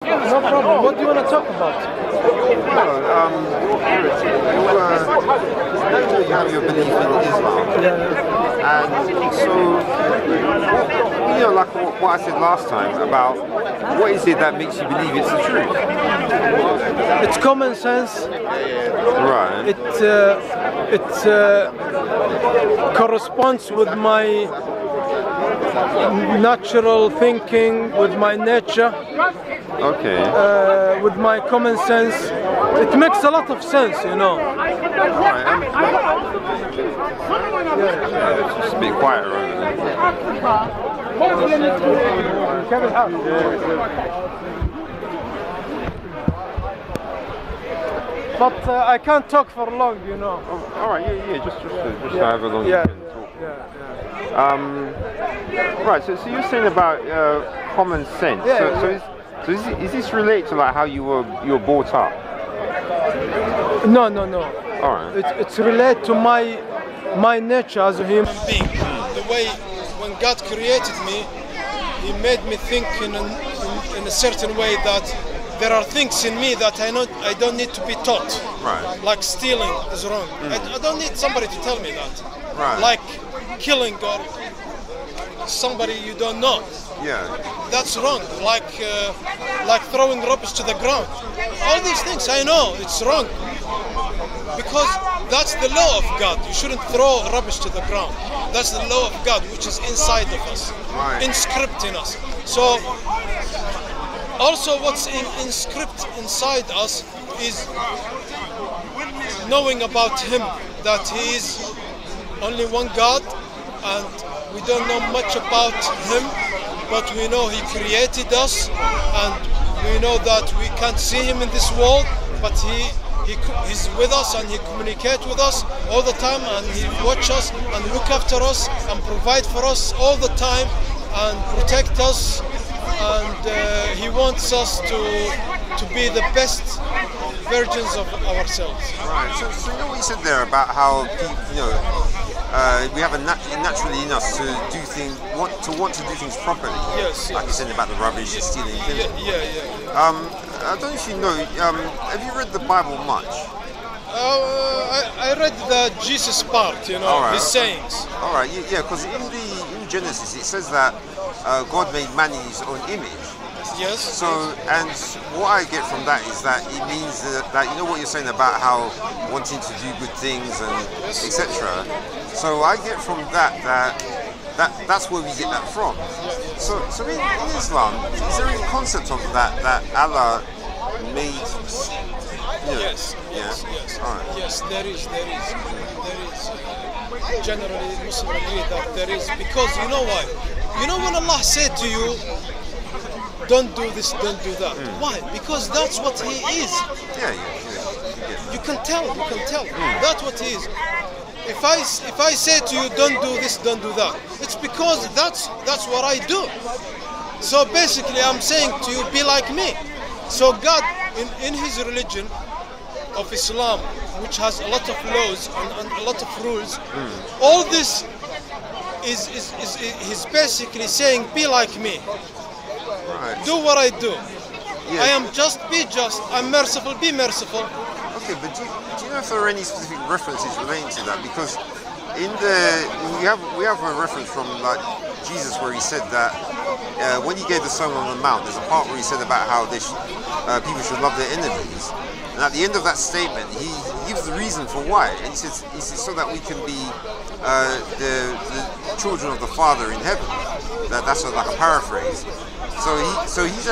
No problem. What do you want to talk about? Well, you have your belief in Islam, and so like what I said last time about what is it that makes you believe it's the truth? It's common sense. Right. It corresponds with my natural thinking, with my nature, Okay. with my common sense. It makes a lot of sense, you know. Right. It's just a bit quieter over there. But I can't talk for long, you know. Oh, all right. Yeah. Just however long you can talk. Right. So you're saying about common sense. So is this related to like how you were brought up? No. All right. It's related to my nature as a human being. The way when God created me, He made me think in a certain way that there are things in me that I don't need to be taught. Right. Like stealing is wrong. I don't need somebody to tell me that. Right. Like killing or somebody you don't know. Yeah. That's wrong. Like throwing rubbish to the ground. All these things I know it's wrong. Because that's the law of God. You shouldn't throw rubbish to the ground. That's the law of God, which is inside of us, Right. inscript in us. So, also what's inscript inside us is knowing about Him, that He is only one God, and we don't know much about Him, but we know He created us, and we know that we can't see Him in this world, but He's with us and He communicates with us all the time, and He watches us and look after us and provide for us all the time and protect us, and He wants us to be the best versions of ourselves. Right. So you know what you said there about how people, we have a naturally in us to do things, want to do things properly. Yes. Like you said about the rubbish, the stealing, killing. Yeah. I don't know if you know. Have you read the Bible much? I read the Jesus part, All right. His sayings. All right. Yeah. Because in Genesis it says that God made man in His own image. Yes. So, and what I get from that is that it means that you know what you're saying about how wanting to do good things and etc. So I get from that's where we get that from. So in Islam, is there any concept of that Allah made? Yes. All right. Yes, there is. Generally, Muslims agree that there is, because you know why? You know when Allah said to you, don't do this, don't do that. Why? Because that's what He is. Yeah. You can tell. That's what He is. If I say to you, don't do this, don't do that, it's because that's what I do. So basically, I'm saying to you, be like me. So God, in His religion of Islam, which has a lot of laws and a lot of rules, all this is He's basically saying, be like me. Right. Do what I do. Yeah. I am just, be just. I'm merciful, be merciful. Okay, but do you know if there are any specific references relating to that? Because we have a reference from like Jesus where He said that when He gave the Sermon on the Mount, there's a part where He said about how people should love their enemies, and at the end of that statement, He gives the reason for why, and He says so that we can be the children of the Father in heaven. That's like a paraphrase. So he's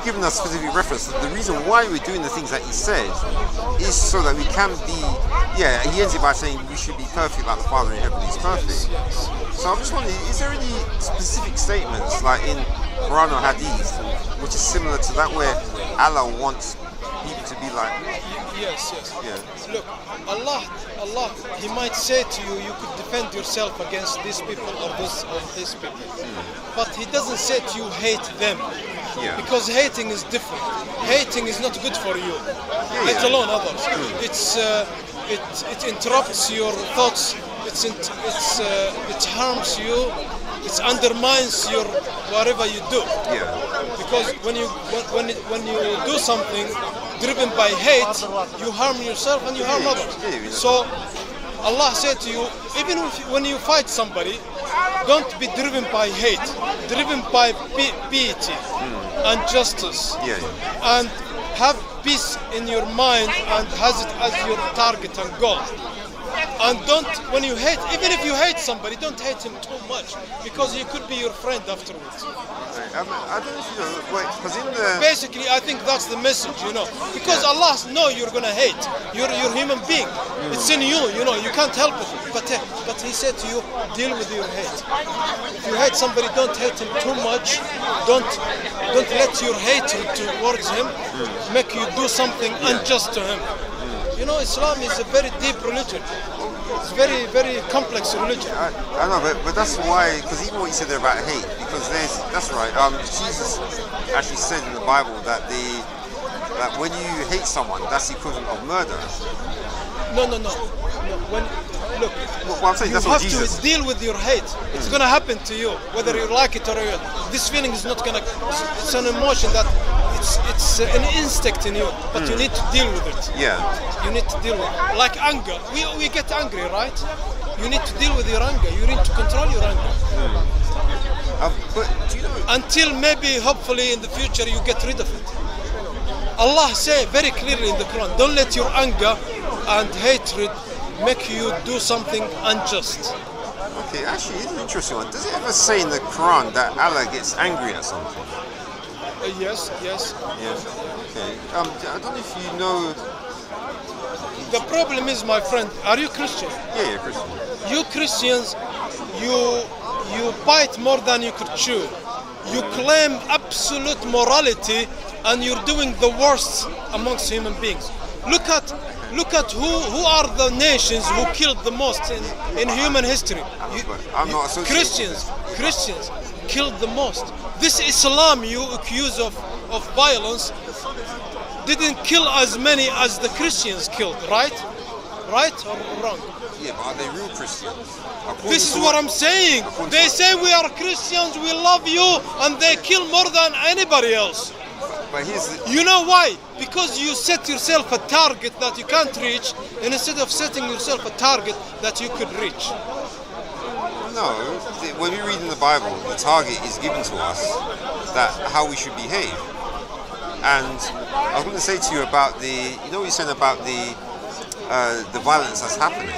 given us specific reference. The reason why we're doing the things that He said is so that we can be. Yeah, He ends it by saying we should be perfect like the Father in heaven is perfect. So I'm just wondering, is there any specific statements like in Quran or Hadith which is similar to that where Allah wants people to be like? Yes. Yeah. Look, Allah, He might say to you, you could defend yourself against these people or these people. But He doesn't say to you, hate them. Yeah. Because hating is different. Hating is not good for you, let alone others. It interrupts your thoughts. It harms you. It undermines your whatever you do. Yeah. Because when you do something driven by hate, you harm yourself and you harm others. So Allah said to you, even when you fight somebody, don't be driven by hate, driven by piety and justice, and have peace in your mind and has it as your target and goal. And don't, when you hate, even if you hate somebody, don't hate him too much, because he could be your friend afterwards. I don't know if you know, because in the... Basically, I think that's the message, because Allah knows you're gonna hate. You're a human being. It's in you, you can't help it. But He said to you, deal with your hate. If you hate somebody, don't hate him too much. Don't let your hatred towards him make you do something unjust to him. Islam is a very deep religion. It's very, very complex religion. I know, but that's why, because even what you said there about hate, because that's right. Jesus actually said in the Bible that when you hate someone, that's the equivalent of murder. No. Look, I'm saying, that's what you Jesus... have to deal with your hate. It's gonna happen to you, whether you like it or not. This feeling is not gonna. It's an emotion that it's an instinct in you, but you need to deal with it. Yeah. You need to deal with it. Like anger. We get angry, right? You need to deal with your anger. You need to control your anger. But do you know? Until maybe, hopefully, in the future, you get rid of it. Allah say very clearly in the Quran, don't let your anger and hatred make you do something unjust. Okay, actually, it's an interesting one. Does it ever say in the Quran that Allah gets angry at something? Yes. Okay. I don't know if you know. The problem is, my friend, are you Christian? Yeah, Christian. You Christians, you bite more than you could chew. You claim absolute morality, and you're doing the worst amongst human beings. Look at who are the nations who killed the most in human history. I'm not associated. Christians killed the most. This Islam you accuse of violence didn't kill as many as the Christians killed, right? Right or wrong? Yeah, but are they real Christians? This is what I'm saying. They say we are Christians, we love you, and they kill more than anybody else. But you know why? Because you set yourself a target that you can't reach, and instead of setting yourself a target that you could reach. No, when we read in the Bible, the target is given to us, that how we should behave. And I was going to say to you about what you're saying about the violence that's happening.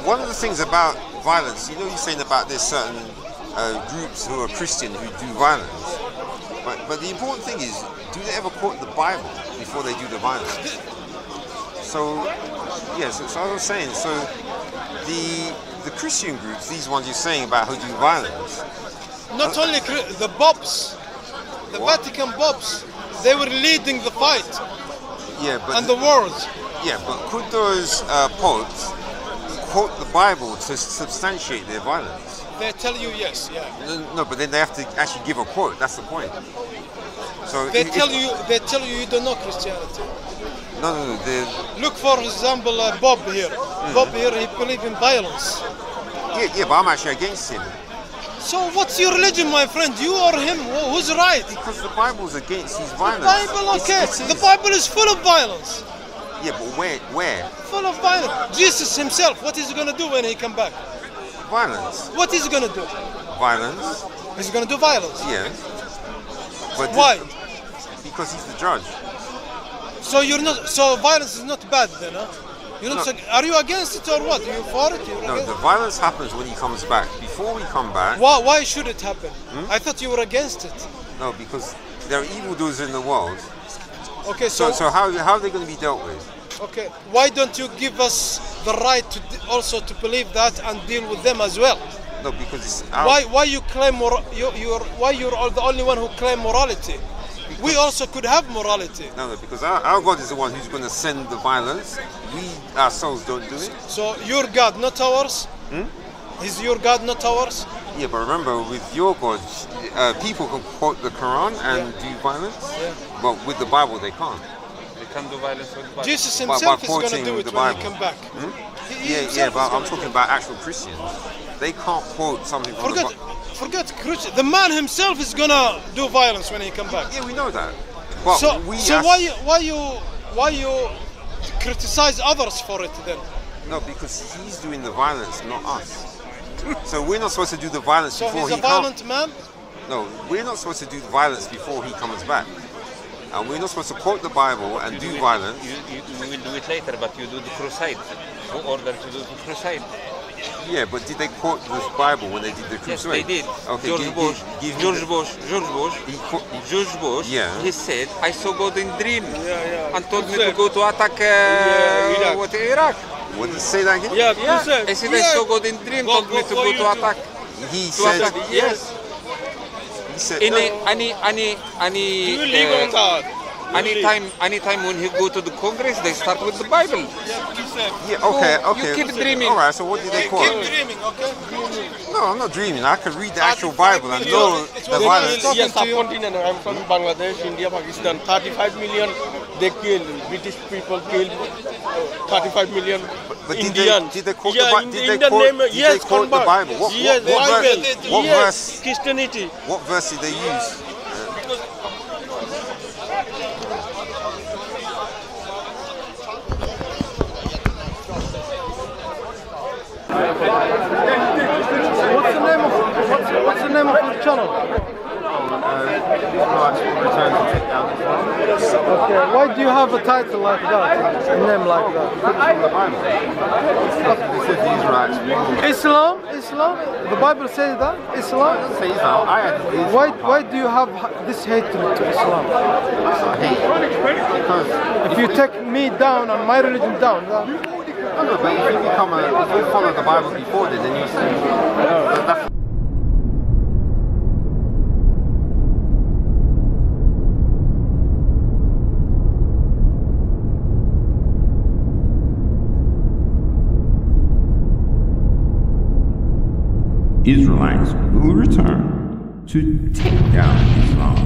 One of the things about violence, you're saying about there's certain groups who are Christian who do violence. But the important thing is, do they ever quote the Bible before they do the violence? So I was saying, the Christian groups, these ones you're saying about who do violence. Not only the Pops, the Vatican Pops, they were leading the fight. Yeah, but and the wars. Yeah, but could those popes quote the Bible to substantiate their violence? They tell you yes, yeah. No, but then they have to actually give a quote. That's the point. So they tell you you don't know Christianity. No. Look, for example, Bob here. Bob here, he believes in violence. Yeah, but I'm actually against him. So what's your religion, my friend? You or him? Who's right? Because the Bible's against his violence. The Bible, okay. The Bible is full of violence. Yeah, but where? Full of violence. Jesus himself, what is he going to do when he come back? Violence. What is he going to do? Violence. He's going to do violence? Yeah. But why? Because he's the judge. So So violence is not bad then, huh? Are you against it or what? Are you for it? No, the violence happens when he comes back. Before we come back... Why should it happen? I thought you were against it. No, because there are evildoers in the world. Okay, so how are they going to be dealt with? Okay, why don't you give us the right to also to believe that and deal with them as well? No, because it's why you claim you're the only one who claim morality? We also could have morality. No, because our God is the one who's going to send the violence. We ourselves don't do it. So your God, not ours? Is your God not ours? Yeah, but remember, with your God, people can quote the Quran and do violence, but with the Bible they can't. They can't do violence with the Bible. Jesus himself is going to do it when he come back. Yeah, but I'm talking about actual Christians. They can't quote something from the Bible. forget Khrushchev. The man himself is gonna do violence when he come back. Yeah, we know that. But So as- why you criticize others for it then? No, because he's doing the violence, not us. So we're not supposed to do the violence So before he's he a violent man. No, we're not supposed to do violence before he comes back. And we're not supposed to quote the Bible and do violence. You will do it later, but you do the crusade. Who ordered to do the crusade? Yeah, but did they quote this Bible when they did the Yes, crusade? they did. Okay, George Bush. give me George the- Bush. He quote- George Bush. Yeah. He said, "I saw God in dream and told me to Said. go to attack Iraq. Iraq." What did he say that again? Yeah, Yeah. Khrushchev. I said, "I saw God in dream, told me to go to attack." He To said. attack. Yes. He said. Any, no, You will leave on that. anytime when he go to the Congress, they start with the Bible. yeah, okay, you okay. keep dreaming. All right. So what did they quote? Keep dreaming, okay? No, I'm not dreaming. I can read the actual 35 Bible and million. know It the was violence. talking Yes, to you. subcontinent. I'm from Bangladesh, India, Pakistan. 35 million they killed. British people killed 35 million But Indians. did they quote yeah, the Bible? in Did the they Indian quote, name, did yes, they quote the convert. Bible? Yes, What Bible. verse? What Yes, verse? Christianity. What verse did they use? What's the name of your channel? Okay, why do you have a title like that? A name like that? Islam? The Bible says that? Islam? Why do you have this hatred to Islam? If you take me down and my religion down, No, but if you follow the Bible before then you say that's Israelites will return to take down Islam.